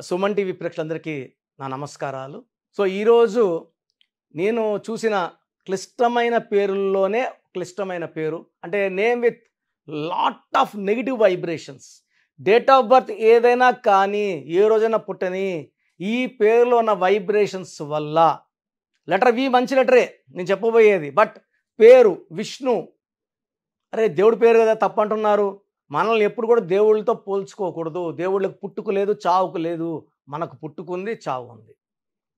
Suman TV ప్రేక్షకులందరికీ నా నమస్కారాలు. సో, ఈరోజు నేను చూసిన క్లిష్టమైన పేరుల్లోనే క్లిష్టమైన పేరు. అంటే name with lot of negative vibrations. Date of birth ఏదైనా కానీ, ఏ రోజైనా పుట్టని, ఈ పేరులో ఉన్న వైబ్రేషన్స్ వల్ల లెటర్ వి మంచి లెటరే నేను చెప్పబోయేది. బట్ పేరు విష్ణు, అరే దేవుడి పేరు కదా తప్పంటున్నారు. మనల్ని ఎప్పుడు కూడా దేవుళ్ళతో పోల్చుకోకూడదు. దేవుళ్ళకి పుట్టుక లేదు, చావుకు లేదు. మనకు పుట్టుకుంది, చావు ఉంది.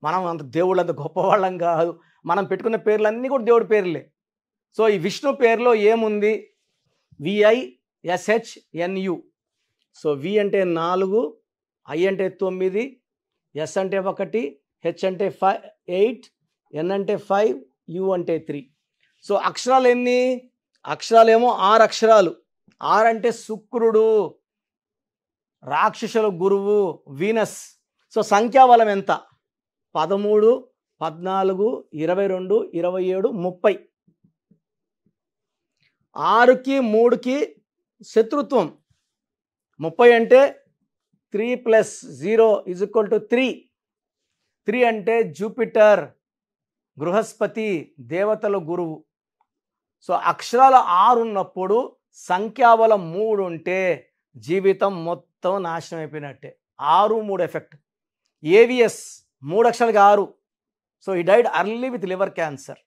మనం అంత దేవుళ్ళంత గొప్పవాళ్ళం కాదు. మనం పెట్టుకున్న పేర్లన్నీ కూడా దేవుడి పేర్లే. సో ఈ విష్ణు పేరులో ఏముంది? VISHNU. సో వి అంటే 4, ఐ అంటే 9, ఎస్ అంటే 1, హెచ్ అంటే 8, ఎన్ అంటే 5, యు అంటే 3. సో అక్షరాలు ఎన్ని? అక్షరాలేమో 6 అక్షరాలు. 6 అంటే శుక్రుడు, రాక్షసుల గురువు వీనస్. సో సంఖ్యాబలం ఎంత? 13, 14, 22, 27, 30. 6కి 3కి శత్రుత్వం. 30 అంటే 3 + 0 = 3. 3 అంటే జూపిటర్, బృహస్పతి, దేవతల గురువు. సో అక్షరాలు 6 ఉన్నప్పుడు సంఖ్యాబలం 3 ఉంటే జీవితం మొత్తం నాశనం అయిపోయినట్టే. 6, 3 ఎఫెక్ట్. AVS 3 అక్షరాలకి 6. So he died early with liver cancer.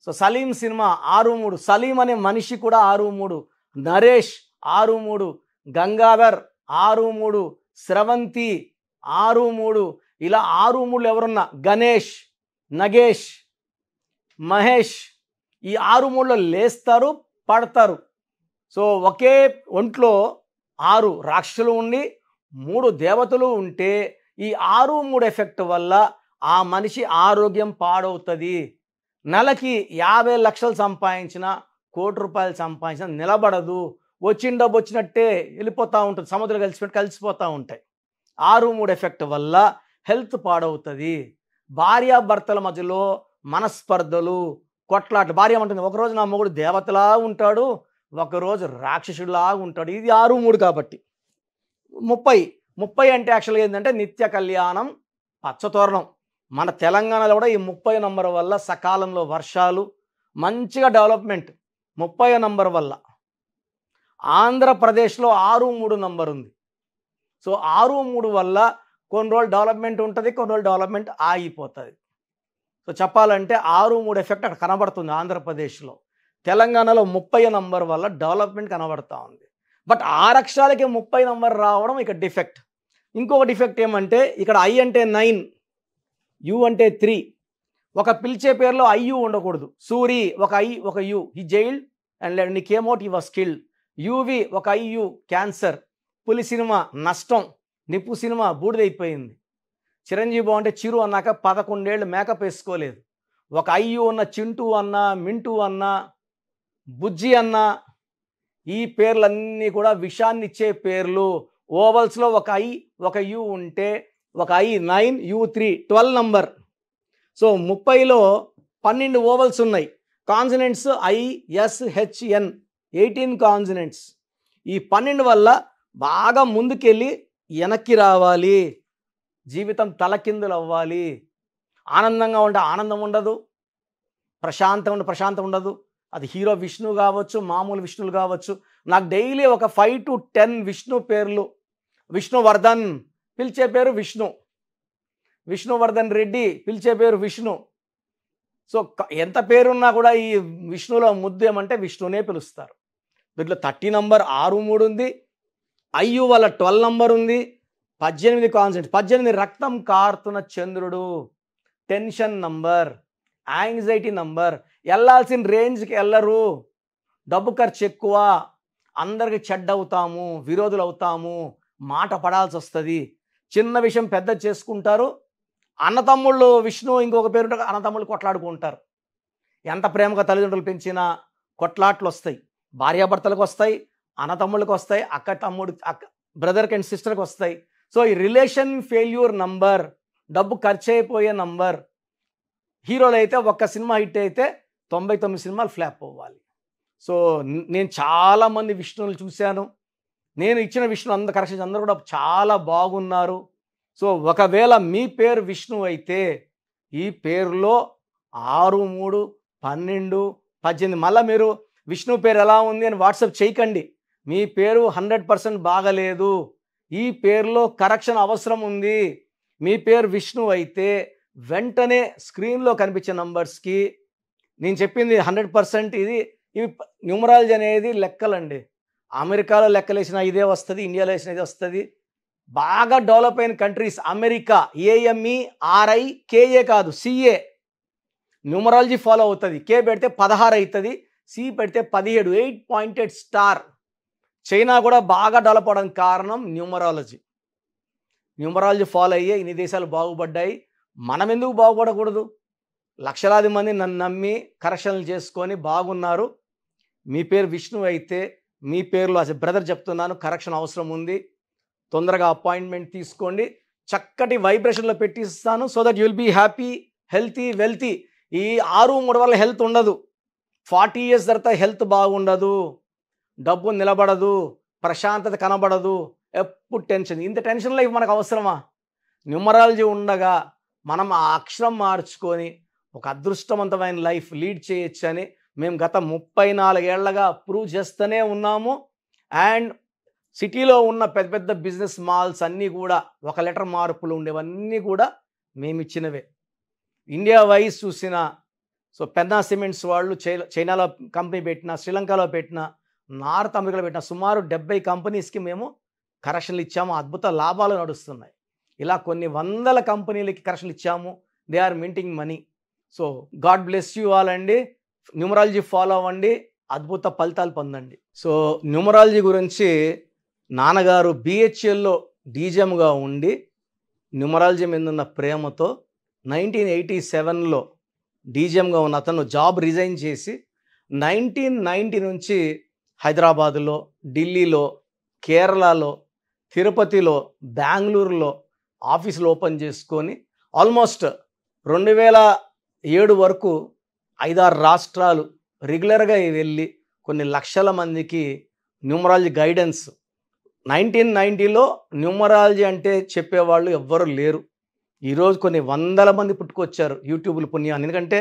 So Salim cinema 6, 3. Salim అనే మనిషి కూడా 6, 3. నరేష్ 6, 3. గంగాధర్ 6, 3. స్రవంతి 6, 3. ఇలా 6, 3 ఎవరున్నా, గణేష్, నగేష్, మహేష్, ఈ 6, 3లో లేస్తారు, పడతారు. సో ఒకే ఒంట్లో 6 రాక్షసులు ఉండి 3 దేవతలు ఉంటే ఈ 6, 3 ఎఫెక్ట్ వల్ల ఆ మనిషి ఆరోగ్యం పాడవుతుంది. నెలకి 50 లక్షలు సంపాదించిన, ₹1,00,00,000 సంపాదించిన నిలబడదు. వచ్చిన డబ్బు వచ్చినట్టే వెళ్ళిపోతూ ఉంటుంది. సముద్రం కలిసిపోతూ ఉంటాయి. 6, 3 ఎఫెక్ట్ వల్ల హెల్త్ పాడవుతుంది. భార్యాభర్తల మధ్యలో మనస్పర్ధలు, కొట్లాట్లు. భార్య ఉంటుంది, ఒకరోజు నా మొగుడు దేవతలా ఉంటాడు, ఒకరోజు రాక్షసుడిలా ఉంటాడు. ఇది 6, 3 కాబట్టి. 30 అంటే యాక్చువల్గా ఏంటంటే నిత్య కళ్యాణం, పచ్చతోరణం. మన తెలంగాణలో కూడా ఈ 30 నంబర్ వల్ల సకాలంలో వర్షాలు, మంచిగా డెవలప్మెంట్ 30 నంబర్ వల్ల. ఆంధ్రప్రదేశ్లో 6, 3 నంబర్ ఉంది. సో 6, 3 వల్ల కొన్ని రోజులు డెవలప్మెంట్ ఉంటుంది, కొన్ని రోజులు డెవలప్మెంట్ ఆగిపోతుంది. సో చెప్పాలంటే 6, 3 ఎఫెక్ట్ అక్కడ కనబడుతుంది ఆంధ్రప్రదేశ్లో. తెలంగాణలో 30 నంబర్ వల్ల డెవలప్మెంట్ కనబడుతూ ఉంది. బట్ 6 అక్షరాలకి 30 నంబర్ రావడం ఇక డిఫెక్ట్. ఇంకొక డిఫెక్ట్ ఏమంటే ఇక్కడ ఐ అంటే 9, యు అంటే 3. ఒక పిలిచే పేరులో ఐయు ఉండకూడదు. సూరి ఒక ఐ ఒక యు, హీ జైల్డ్ అండ్ నీ came out, he was killed. UV ఒక ఐయు, క్యాన్సర్. పులి సినిమా నష్టం, నిప్పు సినిమా బూడిదైపోయింది. చిరంజీవి బాగుంటే చిరు అన్నాక 11 ఏళ్ళు మేకప్ వేసుకోలేదు. ఒక ఐయు ఉన్న చింటూ అన్నా, మింటూ అన్నా, బుజ్జి అన్నా, ఈ పేర్లన్నీ కూడా విషాన్ని ఇచ్చే పేర్లు. ఓవల్స్లో ఒక ఐ ఒక యు ఉంటే ఒక ఐ 9, యు 3, 12 నంబర్. సో 30లో 12 ఓవల్స్ ఉన్నాయి. Consonants ISHN 18 consonants. ఈ 12 వల్ల బాగా ముందుకెళ్ళి వెనక్కి రావాలి, జీవితం తలకిందులు అవ్వాలి. ఆనందంగా ఉంటే ఆనందం ఉండదు, ప్రశాంతం ఉండదు. అది హీరో విష్ణు కావచ్చు, మామూలు విష్ణువులు కావచ్చు. నాకు డైలీ ఒక 5 to 10 విష్ణు పేర్లు. విష్ణువర్ధన్ పిలిచే పేరు విష్ణు, విష్ణువర్ధన్ రెడ్డి పిలిచే పేరు విష్ణు. సో ఎంత పేరున్నా కూడా ఈ విష్ణులో ముద్దు ఏమంటే విష్ణునే పిలుస్తారు. దీంట్లో 30 నంబర్ 6, 3 ఉంది. ఐయు వల్ల 12 నంబర్ ఉంది. 18 కాన్సెంట్స్. 18 రక్తం కారుతున్న చంద్రుడు, టెన్షన్ నంబర్, యాంగ్జైటీ నంబర్. వెళ్ళాల్సిన రేంజ్కి వెళ్ళరు, డబ్బు ఖర్చు ఎక్కువ, అందరికి చెడ్డ అవుతాము, విరోధులు అవుతాము, మాట పడాల్సి వస్తుంది. చిన్న విషయం పెద్ద చేసుకుంటారు. అన్నతమ్ముళ్ళు విష్ణు ఇంకొక పేరు అన్నతమ్ముళ్ళు కొట్లాడుకుంటారు. ఎంత ప్రేమగా తల్లిదండ్రులు పెంచినా కొట్లాట్లు వస్తాయి. భార్యాభర్తలకు వస్తాయి, అన్నతమ్ముళ్ళకి వస్తాయి, బ్రదర్కి అండ్ సిస్టర్కి వస్తాయి. సో ఈ రిలేషన్ ఫెయిల్యూర్ నంబర్, డబ్బు ఖర్చు అయిపోయే నంబర్. హీరోలు అయితే ఒక్క సినిమా హిట్ అయితే 99 సినిమాలు ఫ్లాప్ అవ్వాలి. సో నేను చాలామంది విష్ణువులు చూశాను. నేను ఇచ్చిన విష్ణు అందరు కరెక్షన్ అందరూ కూడా చాలా బాగున్నారు. సో ఒకవేళ మీ పేరు విష్ణు అయితే ఈ పేరులో 6, 3, 12, 18 మళ్ళీ మీరు విష్ణు పేరు ఎలా ఉంది అని వాట్సాప్ చేయకండి. మీ పేరు 100% బాగలేదు, ఈ పేరులో కరెక్షన్ అవసరం ఉంది, మీ పేరు విష్ణు అయితే వెంటనే స్క్రీన్లో కనిపించే నంబర్స్కి నేను చెప్పింది 100% ఇవి న్యూమరాలజీ అనేది లెక్కలండి. అమెరికాలో లెక్కలేసిన ఇదే వస్తుంది, ఇండియాలో వేసిన ఇదే వస్తుంది. బాగా డెవలప్ అయిన కంట్రీస్ అమెరికా AMERIKA కాదు CA న్యూమరాలజీ ఫాలో అవుతుంది. K పెడితే 16 అవుతుంది, C పెడితే 17, 8 పాయింటెడ్ స్టార్. చైనా కూడా బాగా డెవలప్ అవడానికి కారణం న్యూమరాలజీ ఫాలో అయ్యే ఇన్ని దేశాలు బాగుపడ్డాయి. మనం ఎందుకు బాగుపడకూడదు? లక్షలాది మంది నన్ను నమ్మి కరెక్షన్లు చేసుకొని బాగున్నారు. మీ పేరు విష్ణు అయితే మీ పేరులో బ్రదర్ చెప్తున్నాను కరెక్షన్ అవసరం ఉంది. తొందరగా అపాయింట్మెంట్ తీసుకోండి, చక్కటి వైబ్రేషన్లో పెట్టిస్తాను. So that you'll be happy, healthy, wealthy. ఈ 6, 3 వల్ల హెల్త్ ఉండదు. 40 years తర్వాత హెల్త్ బాగుండదు, డబ్బు నిలబడదు, ప్రశాంతత కనబడదు, ఎప్పుడు టెన్షన్. ఇంత టెన్షన్ లైఫ్ మనకు అవసరమా? న్యూమరాలజీ ఉండగా మనం ఆ అక్షరం మార్చుకొని ఒక అదృష్టవంతమైన లైఫ్ లీడ్ చేయొచ్చు అని మేము గత 34 ఏళ్లగా ప్రూవ్ చేస్తూనే ఉన్నాము. అండ్ సిటీలో ఉన్న పెద్ద పెద్ద బిజినెస్ మాల్స్ అన్నీ కూడా 1 లెటర్ మార్పులు ఉండేవన్నీ కూడా మేము ఇచ్చినవే. ఇండియా వైజ్ చూసిన సో పెన్నా సిమెంట్స్ వాళ్ళు చైనాలో కంపెనీ పెట్టిన, శ్రీలంకలో పెట్టిన, నార్త్ అమెరికాలో పెట్టిన సుమారు 70 కంపెనీస్కి మేము కరెక్షన్లు ఇచ్చాము. అద్భుత లాభాలు నడుస్తున్నాయి. ఇలా కొన్ని వందల కంపెనీలకి కరెక్షన్లు ఇచ్చాము. They are minting money. So God bless you all అండి. న్యూమరాలజీ ఫాలో అవ్వండి, అద్భుత ఫలితాలు పొందండి. సో న్యూమరాలజీ గురించి నాన్నగారు BHLలో డీజీఎంగా ఉండి న్యూమరాలజీ మీద ఉన్న ప్రేమతో 1987లో డీజీఎంగా ఉన్న అతను జాబ్ రిజైన్ చేసి 1990 నుంచి హైదరాబాదులో, ఢిల్లీలో, కేరళలో, తిరుపతిలో, బెంగళూరులో ఆఫీసులు ఓపెన్ చేసుకొని ఆల్మోస్ట్ 2007 వరకు 5-6 రాష్ట్రాలు రెగ్యులర్గా వెళ్ళి కొన్ని లక్షల మందికి న్యూమరాలజీ గైడెన్స్. 1990లో న్యూమరాలజీ అంటే చెప్పేవాళ్ళు ఎవ్వరు లేరు. ఈరోజు కొన్ని వందల మంది పుట్టుకొచ్చారు యూట్యూబ్లు పుణ్యాన్ని. ఎందుకంటే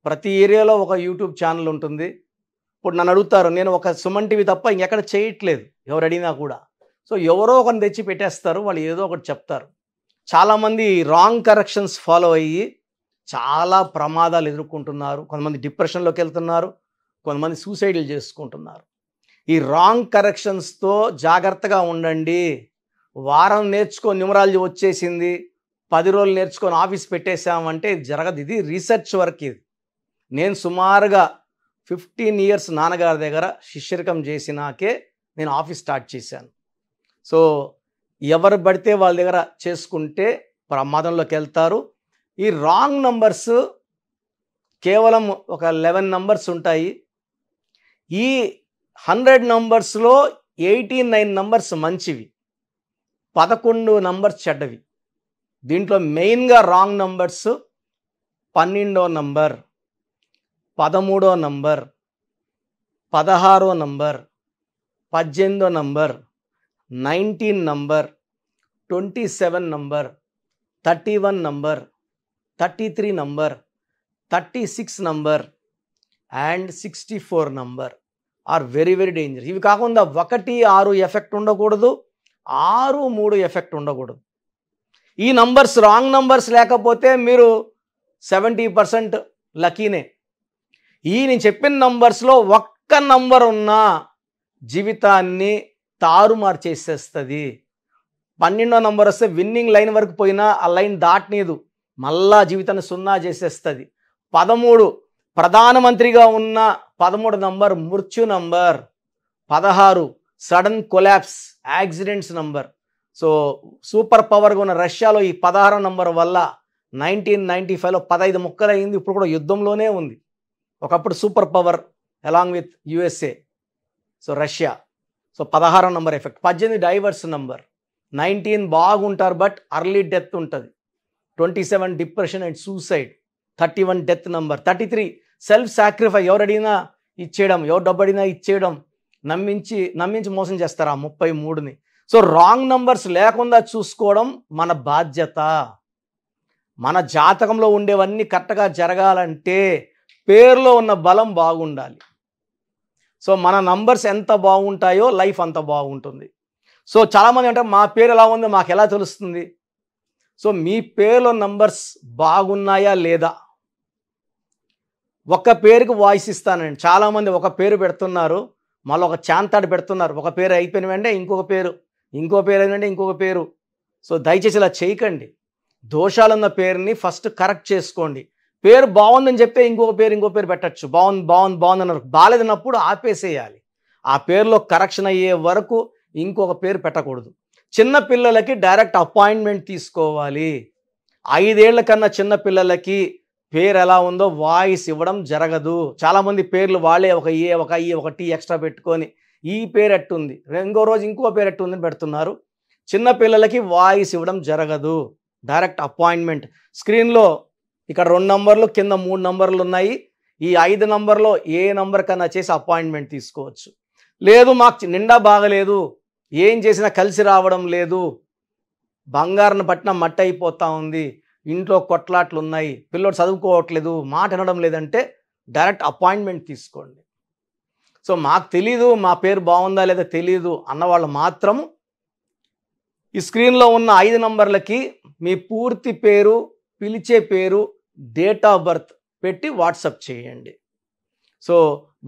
ప్రతి ఏరియాలో ఒక యూట్యూబ్ ఛానల్ ఉంటుంది. ఇప్పుడు నన్ను అడుగుతారు, నేను ఒక సుమన్ టీవీ తప్ప ఇంకెక్కడ చేయట్లేదు ఎవరు అడిగినా కూడా. సో ఎవరో ఒకరిని తెచ్చి పెట్టేస్తారు, వాళ్ళు ఏదో ఒకటి చెప్తారు. చాలామంది రాంగ్ కరెక్షన్స్ ఫాలో అయ్యి చాలా ప్రమాదాలు ఎదుర్కొంటున్నారు. కొంతమంది డిప్రెషన్లోకి వెళ్తున్నారు, కొంతమంది సూసైడ్లు చేసుకుంటున్నారు. ఈ రాంగ్ కరెక్షన్స్తో జాగ్రత్తగా ఉండండి. వారం నేర్చుకొని న్యూమరాలజీ వచ్చేసింది, 10 రోజులు నేర్చుకొని ఆఫీస్ పెట్టేశామంటే ఇది జరగదు. ఇది రీసెర్చ్ వర్క్. ఇది నేను సుమారుగా 15 years నాన్నగారి దగ్గర శిష్యరికం చేసినాకే నేను ఆఫీస్ స్టార్ట్ చేశాను. సో ఎవరు పడితే వాళ్ళ దగ్గర చేసుకుంటే ప్రమాదంలోకి వెళ్తారు. ఈ రాంగ్ నంబర్స్ కేవలం ఒక 11 నంబర్స్ ఉంటాయి. ఈ 100 నంబర్స్లో 89 నంబర్స్ మంచివి, 11 నంబర్స్ చెడ్డవి. దీంట్లో మెయిన్గా రాంగ్ నంబర్స్ 12వ నంబర్, 13వ నంబర్, 16వ నంబర్, 18వ number, 19 number, 27 number, 31 number, 33 number, 36 number and 64 number are very very dangerous. ఇవి కాకుండా 1, 6 ఎఫెక్ట్ ఉండకూడదు, 6, 3 ఎఫెక్ట్ ఉండకూడదు. ఈ నంబర్స్ రాంగ్ నంబర్స్ లేకపోతే మీరు 70% లక్కీనే. నేను చెప్పిన నంబర్స్లో ఒక్క నంబర్ ఉన్నా జీవితాన్ని తారుమారు చేసేస్తుంది. 12వ నంబర్ వస్తే విన్నింగ్ లైన్ వరకు పోయినా ఆ లైన్ దాటనీదు, మళ్ళా జీవితాన్ని 0 చేసేస్తుంది. 13 ప్రధానమంత్రిగా ఉన్న 13 నంబర్ మృత్యు number. 16 sudden collapse, accidents number. So super పవర్గా ఉన్న రష్యాలో ఈ 16వ నంబర్ వల్ల 1995లో 15 ముక్కలైంది. ఇప్పుడు కూడా యుద్ధంలోనే ఉంది. ఒకప్పుడు super power along with USA, so Russia. So 16వ నంబర్ ఎఫెక్ట్. 18 divorce number. 19 బాగుంటారు బట్ అర్లీ డెత్ ఉంటుంది. 27 depression and suicide. 31 death number. 33 self sacrifice, ఎవరు అడిగినా ఇచ్చేయడం, ఎవరు డబ్బు అడిగినా ఇచ్చేయడం, నమ్మించి మోసం చేస్తారు ఆ 33ని. సో రాంగ్ నంబర్స్ లేకుండా చూసుకోవడం మన బాధ్యత. మన జాతకంలో ఉండేవన్నీ కరెక్ట్గా జరగాలంటే పేరులో ఉన్న బలం బాగుండాలి. సో మన నంబర్స్ ఎంత బాగుంటాయో లైఫ్ అంత బాగుంటుంది. సో చాలామంది అంటే మా పేరు ఎలా ఉందో మాకు ఎలా తెలుస్తుంది? సో మీ పేరులో నంబర్స్ బాగున్నాయా లేదా? ఒక పేరుకి వాయిస్ ఇస్తానండి. చాలామంది ఒక పేరు పెడుతున్నారు, మళ్ళీ ఒక చాంతాడు పెడుతున్నారు. ఒక పేరు అయిపోయిన వెంటనే ఇంకొక పేరు, ఇంకో పేరు అయినంటే ఇంకొక పేరు. సో దయచేసి ఇలా చేయకండి. దోషాలున్న పేరుని ఫస్ట్ కరెక్ట్ చేసుకోండి. పేరు బాగుందని చెప్తే ఇంకో పేరు పెట్టచ్చు. బాగుంది అన్నారు. బాగాలేదన్నప్పుడు ఆపేసేయాలి. ఆ పేరులో కరెక్షన్ అయ్యే వరకు ఇంకొక పేరు పెట్టకూడదు. చిన్న పిల్లలకి డైరెక్ట్ అపాయింట్మెంట్ తీసుకోవాలి. 5 ఏళ్ల కన్నా చిన్న పిల్లలకి పేరు ఎలా ఉందో వాయిస్ ఇవ్వడం జరగదు. చాలామంది పేర్లు వాళ్ళే ఒక ఏ, ఒక ఐ, ఒక టీ ఎక్స్ట్రా పెట్టుకొని ఈ పేరు ఎట్టుంది, ఇంకో రోజు ఇంకో పేరు ఎట్టుందని పెడుతున్నారు. చిన్న పిల్లలకి వాయిస్ ఇవ్వడం జరగదు. Direct appointment. స్క్రీన్లో ఇక్కడ 2 నంబర్లు, కింద 3 నంబర్లు ఉన్నాయి. ఈ 5 నంబర్లో ఏ నంబర్ కన్నా చేసి అపాయింట్మెంట్ తీసుకోవచ్చు. లేదు మాకు నిండా బాగలేదు, ఏం చేసినా కలిసి రావడం లేదు, బంగారం పట్టిన మట్టి అయిపోతూ ఉంది, ఇంట్లో కొట్లాట్లు ఉన్నాయి, పిల్లోడు చదువుకోవట్లేదు, మాట వినడం లేదంటే డైరెక్ట్ అపాయింట్మెంట్ తీసుకోండి. సో మాకు తెలీదు, మా పేరు బాగుందా లేదా తెలీదు అన్నవాళ్ళు మాత్రం ఈ స్క్రీన్లో ఉన్న 5 నంబర్లకి మీ పూర్తి పేరు, పిలిచే పేరు, డేట్ ఆఫ్ బర్త్ పెట్టి వాట్సాప్ చేయండి. సో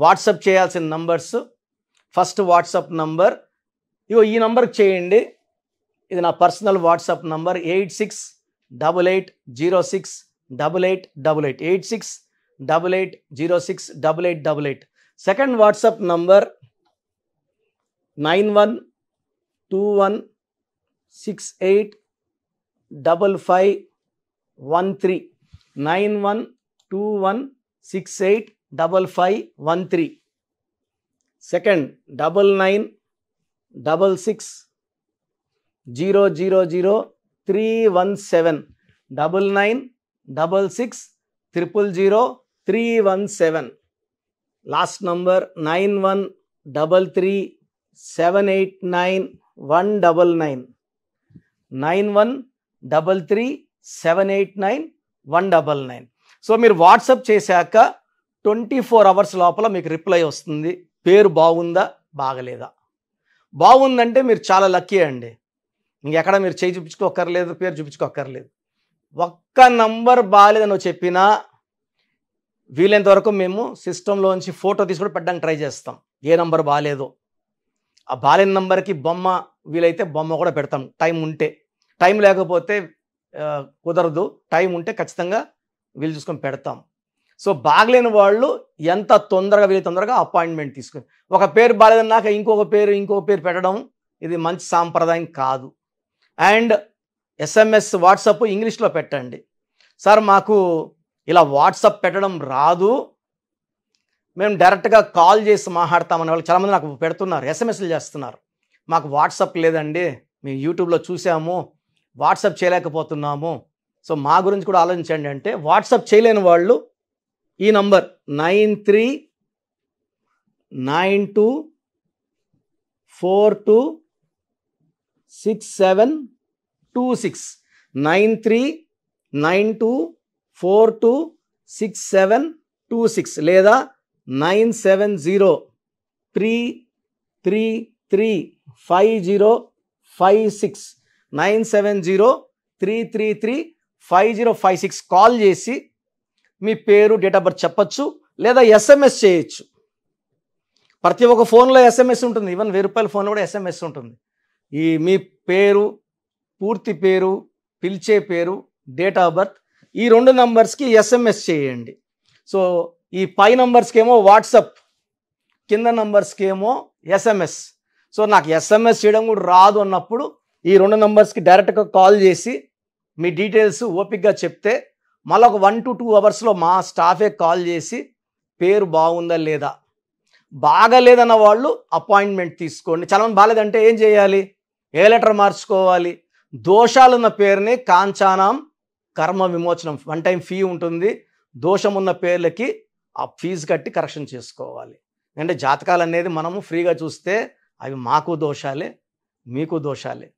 వాట్సాప్ చేయాల్సిన నంబర్స్, ఫస్ట్ వాట్సాప్ నంబర్ ఈ నంబర్కి చేయండి. ఇది నా personal WhatsApp number 8688068888 8688068888. Second WhatsApp number 9121685513 9121685513. Second 9966000317 9966000317. Last number 9133789199 9133789199. So మీరు వాట్సాప్ చేశాక 24 అవర్స్ లోపల మీకు రిప్లై వస్తుంది. పేరు బాగుందా బాగలేదా? బాగుందంటే మీరు చాలా లక్కీ అండి. ఇంకెక్కడ మీరు చేయి చూపించుకోక్కర్లేదు, పేరు చూపించుకోక్కర్లేదు. ఒక్క నంబర్ బాగాలేదని చెప్పినా వీలైనంత వరకు మేము సిస్టంలోంచి ఫోటో తీసుకొని పెట్టడానికి ట్రై చేస్తాం. ఏ నంబర్ బాగాలేదో ఆ బాలేని నంబర్కి బొమ్మ, వీలైతే బొమ్మ కూడా పెడతాం టైం ఉంటే. టైం లేకపోతే కుదరదు, టైం ఉంటే ఖచ్చితంగా వీలు చూసుకొని పెడతాం. సో బాగలేని వాళ్ళు ఎంత తొందరగా వీలు తొందరగా అపాయింట్మెంట్ తీసుకొని, ఒక పేరు బాగాలేదన్నాక ఇంకొక పేరు పెట్టడం ఇది మంచి సాంప్రదాయం కాదు. అండ్ SMS వాట్సాప్ ఇంగ్లీష్లో పెట్టండి. సార్ మాకు ఇలా వాట్సాప్ పెట్టడం రాదు, మేము డైరెక్ట్గా కాల్ చేసి మాట్లాడతామని వాళ్ళు చాలామంది నాకు పెడుతున్నారు, SMSలు చేస్తున్నారు. మాకు వాట్సాప్ లేదండి, మేము యూట్యూబ్లో చూసాము, వాట్సాప్ చేయలేకపోతున్నాము, సో మా గురించి కూడా ఆలోచించండి అంటే, వాట్సాప్ చేయలేని వాళ్ళు ఈ నంబర్ 9392426726 9392426726 లేదా 9703335056 9703335056 కాల్ చేసి మీ పేరు, డేట్ ఆఫ్ బర్త్ చెప్పచ్చు, లేదా SMS చేయొచ్చు. ప్రతి ఒక్క ఫోన్లో SMS ఉంటుంది, ఈవెన్ ₹1000 ఫోన్లో కూడా SMS ఉంటుంది. ఈ మీ పేరు, పూర్తి పేరు, పిలిచే పేరు, డేట్ ఆఫ్ బర్త్, ఈ 2 నంబర్స్కి SMS చేయండి. సో ఈ పై నంబర్స్కి ఏమో వాట్సాప్, కింద నంబర్స్కి ఏమో SMS. సో నాకు SMS చేయడం కూడా రాదు అన్నప్పుడు ఈ 2 నంబర్స్కి డైరెక్ట్గా కాల్ చేసి మీ డీటెయిల్స్ ఓపిక్గా చెప్తే మళ్ళీ ఒక 1 to 2 అవర్స్లో మా స్టాఫే కాల్ చేసి పేరు బాగుందా లేదా, బాగలేదన్న వాళ్ళు అపాయింట్మెంట్ తీసుకోండి. చాలామంది బాగాలేదంటే ఏం చేయాలి? ఏ లెటర్ మార్చుకోవాలి? దోషాలున్న పేరుని కాంచానాం కర్మ విమోచనం 1 టైం ఫీ ఉంటుంది. దోషం ఉన్న పేర్లకి ఆ ఫీజు కట్టి కరెక్షన్ చేసుకోవాలి. అంటే జాతకాలు అనేది మనము ఫ్రీగా చూస్తే అవి మాకు దోషాలే, మీకు దోషాలే.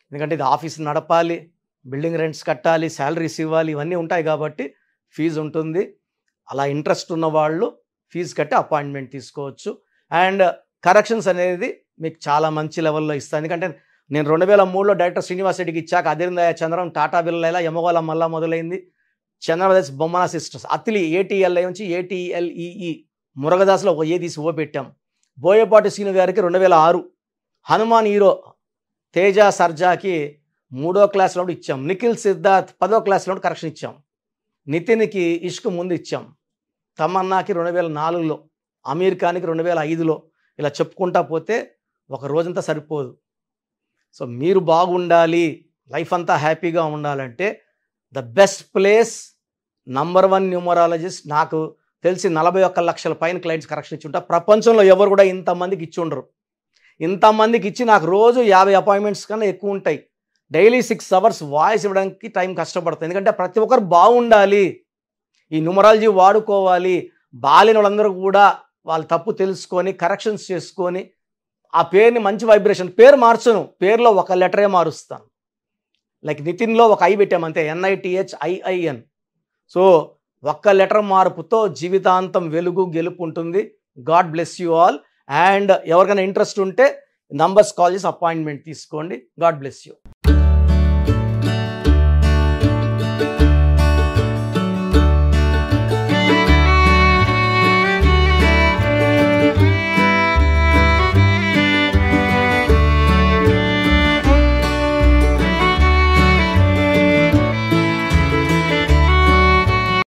ఎందుకంటే ఇది ఆఫీస్ నడపాలి, బిల్డింగ్ రెంట్స్ కట్టాలి, శాలరీస్ ఇవ్వాలి, ఇవన్నీ ఉంటాయి కాబట్టి ఫీజు ఉంటుంది. అలా ఇంట్రెస్ట్ ఉన్న వాళ్ళు ఫీజు కట్టి అపాయింట్మెంట్ తీసుకోవచ్చు. అండ్ కరెక్షన్స్ అనేది మీకు చాలా మంచి లెవెల్లో ఇస్తాను. ఎందుకంటే నేను 2003లో డైరెక్టర్ శ్రీనివాస్ రెడ్డికి ఇచ్చాక అధిరిందయ చంద్రం, టాటా బిర్లా, యమగోళ మళ్ళా మొదలైంది. చంద్రప్రదేశ్ బొమ్మన సిస్టర్స్, అతిలి ఏటీఎల్ఐ నుంచి ఏటీఎల్ఈఈ, మురగదాస్లో ఒక ఏ తీసి ఓ పెట్టాం. బోయపాటి శ్రీను గారికి 2006, హనుమాన్ హీరో తేజ సర్జాకి 3వ క్లాస్లో ఇచ్చాం. నిఖిల్ సిద్ధార్థ్ 10వ క్లాస్లో కరెక్షన్ ఇచ్చాం. నితిన్కి ఇష్క్ ముందు ఇచ్చాం. తమన్నాకి 2004లో, అమీర్ ఖాన్కి 2005లో. ఇలా చెప్పుకుంటా పోతే ఒక రోజంతా సరిపోదు. సో మీరు బాగుండాలి, లైఫ్ అంతా హ్యాపీగా ఉండాలంటే the best place, number 1 numerologist. నాకు తెలిసి 41 లక్షల పైన క్లయింట్స్ కరెక్షన్ ఇచ్చి ఉంటా. ప్రపంచంలో ఎవరు కూడా ఇంతమందికి ఇచ్చి ఉండరు. ఇంతమందికి ఇచ్చి నాకు రోజు 50 అపాయింట్మెంట్స్ కన్నా ఎక్కువ ఉంటాయి. డైలీ 6 అవర్స్ వాయిస్ ఇవ్వడానికి టైం కష్టపడతాయి. ఎందుకంటే ప్రతి ఒక్కరు బాగుండాలి, ఈ న్యూమరాలజీ వాడుకోవాలి. బాలిన వాళ్ళందరూ కూడా వాళ్ళ తప్పు తెలుసుకొని కరెక్షన్స్ చేసుకొని ఆ పేరుని మంచి వైబ్రేషన్, పేరు మార్చను, పేరులో ఒక లెటరే మారుస్తాను. లైక్ నితిన్లో ఒక ఐ పెట్టామంతే, NITHIIN. సో ఒక్క లెటర్ మార్పుతో జీవితాంతం వెలుగు గెలుపు ఉంటుంది. God bless you all. And ఎవరికైనా ఇంట్రెస్ట్ ఉంటే నంబర్స్ కాల్ చేసి అపాయింట్మెంట్ తీసుకోండి. God bless you.